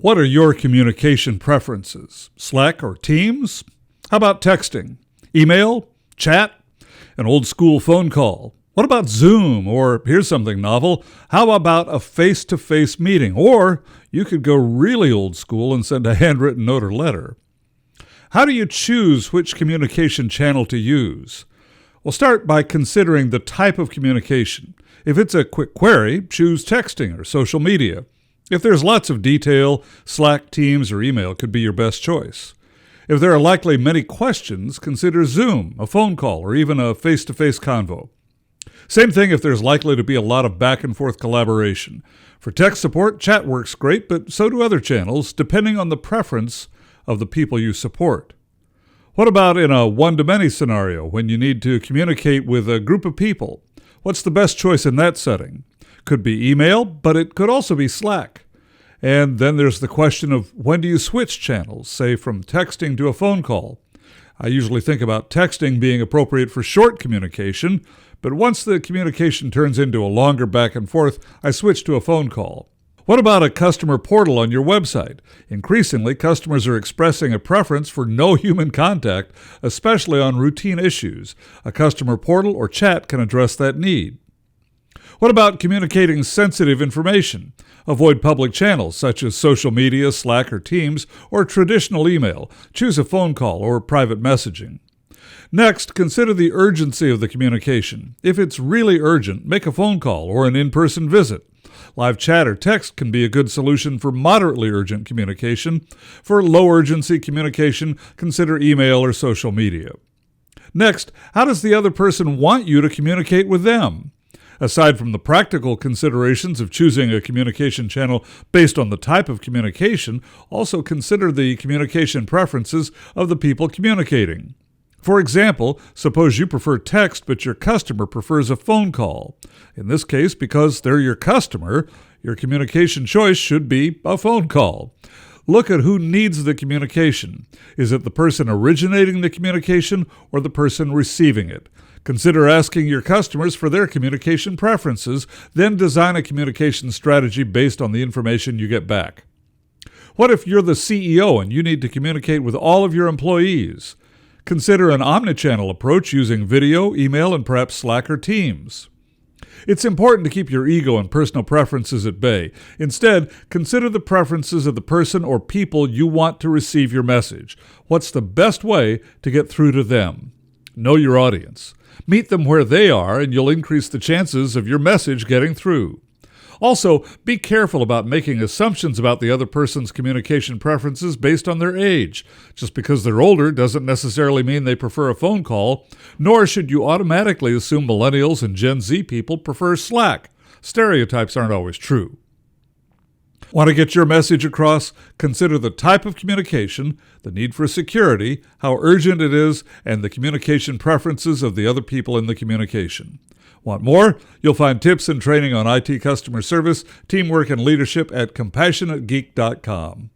What are your communication preferences? Slack or Teams? How about texting? Email? Chat? An old school phone call? What about Zoom? Or here's something novel. How about a face-to-face meeting? Or you could go really old school and send a handwritten note or letter. How do you choose which communication channel to use? Well, start by considering the type of communication. If it's a quick query, choose texting or social media. If there's lots of detail, Slack, Teams, or email could be your best choice. If there are likely many questions, consider Zoom, a phone call, or even a face-to-face convo. Same thing if there's likely to be a lot of back-and-forth collaboration. For tech support, chat works great, but so do other channels, depending on the preference of the people you support. What about in a one-to-many scenario when you need to communicate with a group of people? What's the best choice in that setting? Could be email, but it could also be Slack. And then there's the question of when do you switch channels, say from texting to a phone call? I usually think about texting being appropriate for short communication, but once the communication turns into a longer back and forth, I switch to a phone call. What about a customer portal on your website? Increasingly, customers are expressing a preference for no human contact, especially on routine issues. A customer portal or chat can address that need. What about communicating sensitive information? Avoid public channels such as social media, Slack, or Teams, or traditional email. Choose a phone call or private messaging. Next, consider the urgency of the communication. If it's really urgent, make a phone call or an in-person visit. Live chat or text can be a good solution for moderately urgent communication. For low-urgency communication, consider email or social media. Next, how does the other person want you to communicate with them? Aside from the practical considerations of choosing a communication channel based on the type of communication, also consider the communication preferences of the people communicating. For example, suppose you prefer text but your customer prefers a phone call. In this case, because they're your customer, your communication choice should be a phone call. Look at who needs the communication. Is it the person originating the communication or the person receiving it? Consider asking your customers for their communication preferences, then design a communication strategy based on the information you get back. What if you're the CEO and you need to communicate with all of your employees? Consider an omnichannel approach using video, email, and perhaps Slack or Teams. It's important to keep your ego and personal preferences at bay. Instead, consider the preferences of the person or people you want to receive your message. What's the best way to get through to them? Know your audience. Meet them where they are, and you'll increase the chances of your message getting through. Also, be careful about making assumptions about the other person's communication preferences based on their age. Just because they're older doesn't necessarily mean they prefer a phone call, nor should you automatically assume millennials and Gen Z people prefer Slack. Stereotypes aren't always true. Want to get your message across? Consider the type of communication, the need for security, how urgent it is, and the communication preferences of the other people in the communication. Want more? You'll find tips and training on IT customer service, teamwork, and leadership at CompassionateGeek.com.